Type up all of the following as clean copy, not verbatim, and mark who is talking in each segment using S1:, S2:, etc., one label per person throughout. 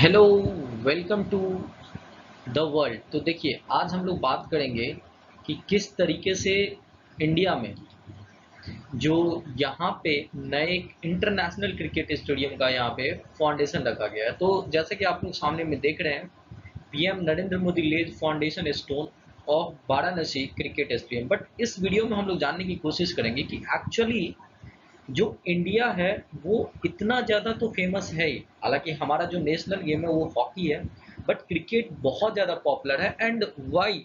S1: Hello, welcome to the world. तो देखिए, आज हम लोग बात करेंगे कि किस तरीके से इंडिया में जो यहाँ पे नए इंटरनेशनल क्रिकेट स्टेडियम का यहाँ पे फाउंडेशन रखा गया है। तो जैसे कि आप लोग सामने में देख रहे हैं, PM Narendra Modi lays foundation stone of Varanasi cricket stadium. But इस वीडियो में हम लोग जानने की कोशिश करेंगे कि एक्चुअली जो इंडिया है वो इतना ज़्यादा तो फेमस है ही। हालांकि हमारा जो नेशनल गेम है वो हॉकी है, बट क्रिकेट बहुत ज़्यादा पॉपुलर है। एंड वाई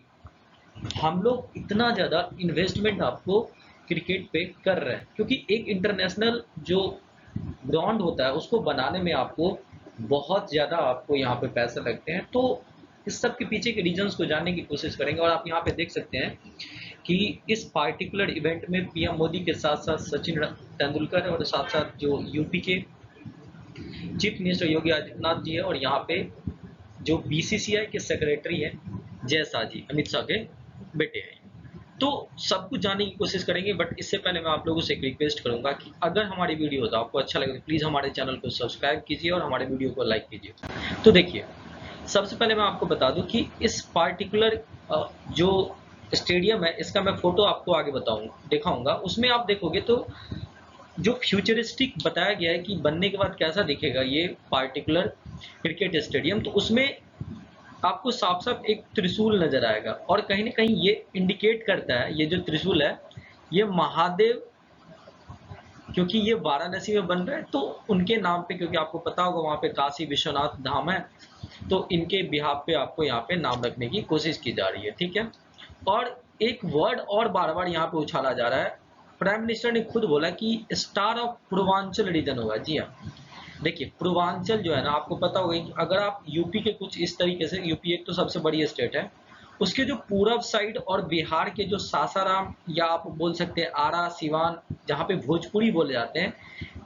S1: हम लोग इतना ज़्यादा इन्वेस्टमेंट आपको क्रिकेट पे कर रहे हैं, क्योंकि एक इंटरनेशनल जो ग्राउंड होता है उसको बनाने में आपको बहुत ज़्यादा आपको यहाँ पे पैसे लगते हैं। तो इस सब के पीछे के रीजंस को जानने की कोशिश करेंगे। और आप यहाँ पे देख सकते हैं कि इस पार्टिकुलर इवेंट में पीएम मोदी के साथ साथ सचिन तेंदुलकर और साथ साथ जो यूपी के चीफ मिनिस्टर योगी आदित्यनाथ जी है, और यहाँ पे जो बीसीसीआई के सेक्रेटरी हैं जय शाह जी, अमित शाह के बेटे हैं। तो सब कुछ जानने की कोशिश करेंगे, बट इससे पहले मैं आप लोगों से एक रिक्वेस्ट करूंगा कि अगर हमारी वीडियो तो आपको अच्छा लगे तो प्लीज़ हमारे चैनल को सब्सक्राइब कीजिए और हमारे वीडियो को लाइक कीजिए। तो देखिए, सबसे पहले मैं आपको बता दूं कि इस पार्टिकुलर जो स्टेडियम है इसका मैं फोटो आपको आगे दिखाऊंगा। उसमें आप देखोगे तो जो फ्यूचरिस्टिक बताया गया है कि बनने के बाद कैसा दिखेगा ये पार्टिकुलर क्रिकेट स्टेडियम, तो उसमें आपको साफ साफ एक त्रिशूल नजर आएगा। और कहीं ना कहीं ये इंडिकेट करता है, ये जो त्रिशूल है ये महादेव, क्योंकि ये वाराणसी में बन रहा है तो उनके नाम पे, क्योंकि आपको पता होगा वहाँ पे काशी विश्वनाथ धाम है, तो इनके बिहाफ पे आपको यहाँ पे नाम रखने की कोशिश की जा रही है। ठीक है। और एक वर्ड और बार बार यहाँ पे उछाला जा रहा है। प्राइम मिनिस्टर ने खुद बोला कि स्टार ऑफ पूर्वांचल रीजन होगा। जी हाँ, देखिए पूर्वांचल जो है ना, आपको पता होगा कि अगर आप यूपी के कुछ इस तरीके से, यूपी एक तो सबसे बड़ी स्टेट है, उसके जो पूरब साइड और बिहार के जो सासाराम या आप बोल सकते हैं आरा सिवान, जहाँ पे भोजपुरी बोले जाते हैं,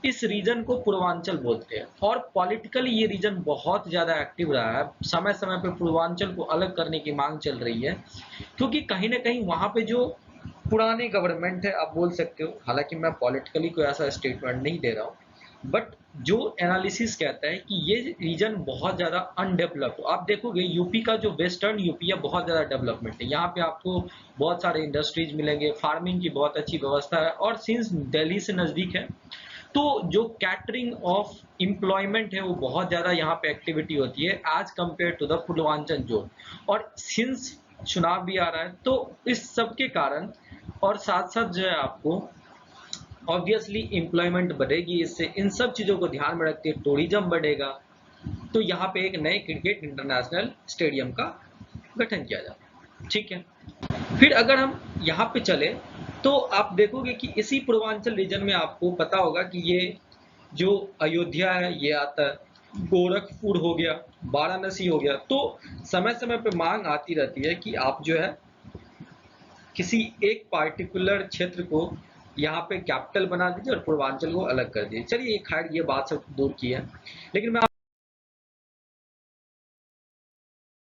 S1: इस रीजन को पूर्वांचल बोलते हैं। और पॉलिटिकली ये रीजन बहुत ज़्यादा एक्टिव रहा है। समय समय पे पूर्वांचल को अलग करने की मांग चल रही है, क्योंकि कहीं ना कहीं वहाँ पे जो पुराने गवर्नमेंट है आप बोल सकते हो, हालांकि मैं पॉलिटिकली कोई ऐसा स्टेटमेंट नहीं दे रहा हूँ, बट जो एनालिसिस कहता है कि ये रीजन बहुत ज़्यादा अनडेवलप्ड। आप देखोगे यूपी का जो वेस्टर्न यूपी है बहुत ज़्यादा डेवलपमेंट है, यहाँ पे आपको बहुत सारे इंडस्ट्रीज मिलेंगे, फार्मिंग की बहुत अच्छी व्यवस्था है, और सिंस दिल्ली से नज़दीक है तो जो कैटरिंग ऑफ एम्प्लॉयमेंट है वो बहुत ज़्यादा यहाँ पे एक्टिविटी होती है as compared to the Purvanchal zone. और सिंस चुनाव भी आ रहा है तो इस सब के कारण, और साथ साथ जो है आपको ऑब्वियसली एम्प्लॉयमेंट बढ़ेगी, इससे इन सब चीज़ों को ध्यान में रखते टूरिज्म बढ़ेगा, तो यहाँ पे एक नए क्रिकेट इंटरनेशनल स्टेडियम का गठन किया जाता है। ठीक है। फिर अगर हम यहाँ पे चले तो आप देखोगे कि इसी पूर्वांचल रीजन में आपको पता होगा कि ये जो अयोध्या है ये आता है, गोरखपुर हो गया, वाराणसी हो गया। तो समय समय पे मांग आती रहती है कि आप जो है किसी एक पार्टिकुलर क्षेत्र को यहाँ पे कैपिटल बना दीजिए और पूर्वांचल को अलग कर दीजिए। चलिए खैर ये बात सब दूर की है, लेकिन मैं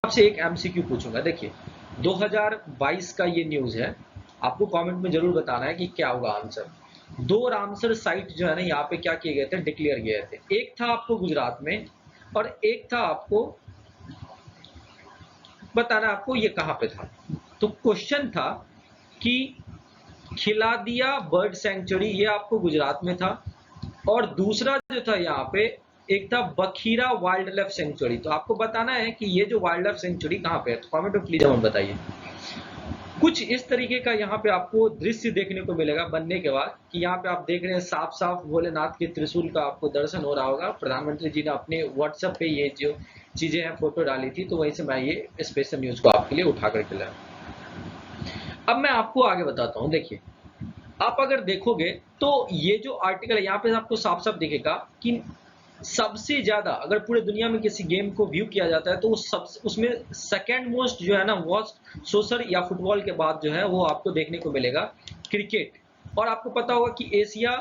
S1: आपसे एक एमसीक्यू पूछूंगा। देखिए 2022 का ये न्यूज़ है, आपको कमेंट में जरूर बताना है कि क्या होगा आंसर। दो रामसर साइट जो है ना यहाँ पे क्या किए गए थे, डिक्लेयर किए थे। एक था आपको गुजरात में और एक था आपको बताना आपको ये कहाँ पे था। तो क्वेश्चन था कि खिलादिया बर्ड सेंचुरी, ये आपको गुजरात में था, और दूसरा जो था यहाँ पे एक था बखीरा वाइल्ड लाइफ सेंचुरी। तो आपको बताना है कि ये जो वाइल्ड लाइफ सेंचुरी कहाँ पे है। तो कमेंट में प्लीज हमें बताइए। कुछ इस तरीके का यहाँ पे आपको दृश्य देखने को मिलेगा बनने के बाद, कि यहाँ पे आप देख रहे हैं साफ साफ भोलेनाथ के त्रिशूल का आपको दर्शन हो रहा होगा। प्रधानमंत्री जी ने अपने व्हाट्सएप पे ये जो चीजें हैं फोटो डाली थी, तो वहीं से मैं ये स्पेशल न्यूज को आपके लिए उठा करके लाया। अब मैं आपको आगे बताता हूँ। देखिए आप अगर देखोगे तो ये जो आर्टिकल है यहाँ पे आपको साफ साफ दिखेगा कि सबसे ज्यादा अगर पूरे दुनिया में किसी गेम को व्यू किया जाता है तो उसमें सेकेंड मोस्ट जो है ना वो सोशल या फुटबॉल के बाद जो है वो आपको देखने को मिलेगा क्रिकेट। और आपको पता होगा कि एशिया,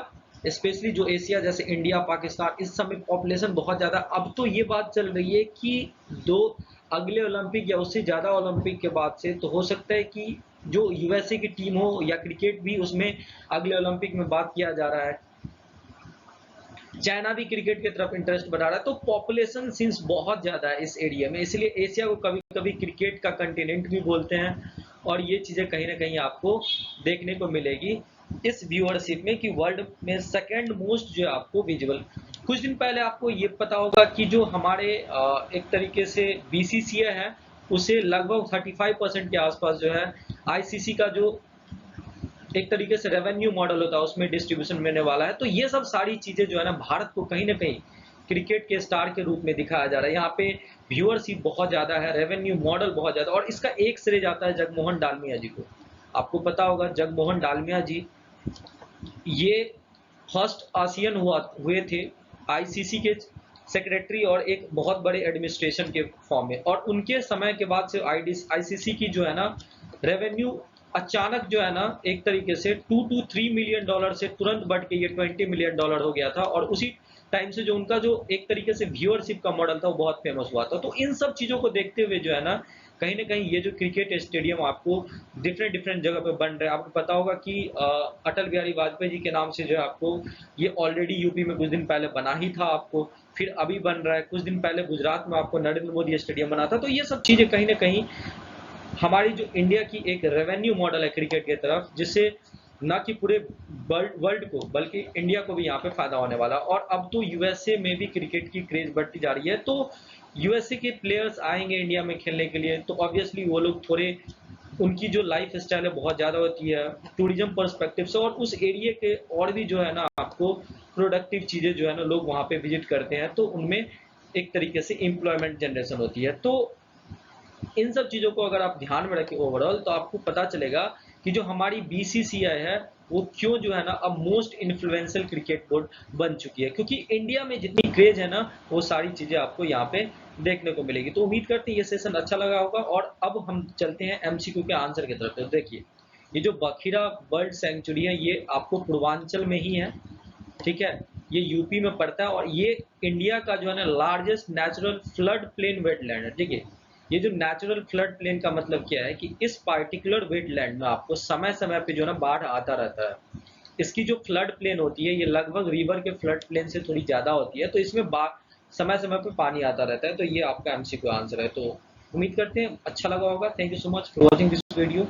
S1: स्पेशली जो एशिया जैसे इंडिया पाकिस्तान, इस समय पॉपुलेशन बहुत ज़्यादा। अब तो ये बात चल रही है कि दो अगले ओलंपिक या उससे ज़्यादा ओलंपिक के बाद से तो हो सकता है कि जो यूएसए की टीम हो या क्रिकेट भी उसमें अगले ओलंपिक में बात किया जा रहा है। चाइना भी क्रिकेट की तरफ इंटरेस्ट बढ़ा रहा है, तो पॉपुलेशन सिंस बहुत ज़्यादा है इस एरिया में, इसलिए एशिया को कभी कभी क्रिकेट का कंटिनेंट भी बोलते हैं। और ये चीज़ें कहीं ना कहीं आपको देखने को मिलेगी इस व्यूअरशिप में, कि वर्ल्ड में सेकेंड मोस्ट जो है आपको विजिबल। कुछ दिन पहले आपको ये पता होगा कि जो हमारे एक तरीके से बीसीसीआई है, उसे लगभग 35% के आसपास जो है आईसीसी का जो एक तरीके से रेवेन्यू मॉडल होता है उसमें डिस्ट्रीब्यूशन मिलने वाला है। तो ये सब सारी चीजें जो है ना भारत को कहीं ना कहीं क्रिकेट के स्टार के रूप में दिखाया जा रहा है। यहाँ पे व्यूअरशिप बहुत ज्यादा है, रेवेन्यू मॉडल बहुत ज्यादा, और इसका एक श्रेय जाता है जगमोहन डालमिया जी को। आपको पता होगा जगमोहन डालमिया जी ये फर्स्ट आसियन हुए थे आईसीसी के सेक्रेटरी और एक बहुत बड़े एडमिनिस्ट्रेशन के फॉर्म में, और उनके समय के बाद से आईसीसी की जो है ना रेवेन्यू अचानक जो है ना एक तरीके से $2 to $3 मिलियन से तुरंत बढ़ के ये $20 मिलियन हो गया था। और उसी टाइम से जो उनका जो एक तरीके से व्यूअरशिप का मॉडल था वो बहुत फेमस हुआ था। तो इन सब चीज़ों को देखते हुए जो है ना कहीं ना कहीं ये जो क्रिकेट स्टेडियम आपको डिफरेंट डिफरेंट जगह पे बन रहे हैं। आपको पता होगा कि अटल बिहारी वाजपेयी जी के नाम से जो है आपको ये ऑलरेडी यूपी में कुछ दिन पहले बना ही था आपको, फिर अभी बन रहा है, कुछ दिन पहले गुजरात में आपको नरेंद्र मोदी स्टेडियम बना था। तो ये सब चीज़ें कहीं ना कहीं हमारी जो इंडिया की एक रेवेन्यू मॉडल है क्रिकेट की तरफ, जिससे ना कि पूरे वर्ल्ड को बल्कि इंडिया को भी यहाँ पे फायदा होने वाला। और अब तो यूएसए में भी क्रिकेट की क्रेज बढ़ती जा रही है, तो यूएसए के प्लेयर्स आएंगे इंडिया में खेलने के लिए, तो ऑब्वियसली वो लोग थोड़े उनकी जो लाइफ स्टाइल है बहुत ज़्यादा होती है टूरिज्म पर्सपेक्टिव से, और उस एरिया के और भी जो है ना आपको प्रोडक्टिव चीज़ें जो है ना लोग वहाँ पे विजिट करते हैं, तो उनमें एक तरीके से एम्प्लॉयमेंट जनरेशन होती है। तो इन सब चीज़ों को अगर आप ध्यान में रखें ओवरऑल, तो आपको पता चलेगा कि जो हमारी बीसीसीआई है वो क्यों जो है ना अब मोस्ट इन्फ्लुएंशियल क्रिकेट बोर्ड बन चुकी है, क्योंकि इंडिया में जितनी क्रेज है ना वो सारी चीज़ें आपको यहाँ पे देखने को मिलेगी। तो उम्मीद करते हैं ये सेशन अच्छा लगा होगा, और अब हम चलते हैं एमसीक्यू के आंसर की तरफ। तो देखिए, ये जो बखीरा बर्ड सेंचुरी है ये आपको पूर्वांचल में ही है, ठीक है, ये यूपी में पड़ता है, और ये इंडिया का जो है ना largest natural flood plain wetland है। ठीक है, ये जो नेचुरल फ्लड प्लेन का मतलब क्या है कि इस पार्टिकुलर वेटलैंड में आपको समय समय पे जो है ना बाढ़ आता रहता है। इसकी जो फ्लड प्लेन होती है ये लगभग रिवर के फ्लड प्लेन से थोड़ी ज़्यादा होती है, तो इसमें समय समय पे पानी आता रहता है। तो ये आपका एमसीक्यू आंसर है। तो उम्मीद करते हैं अच्छा लगा होगा। Thank you so much for watching this video.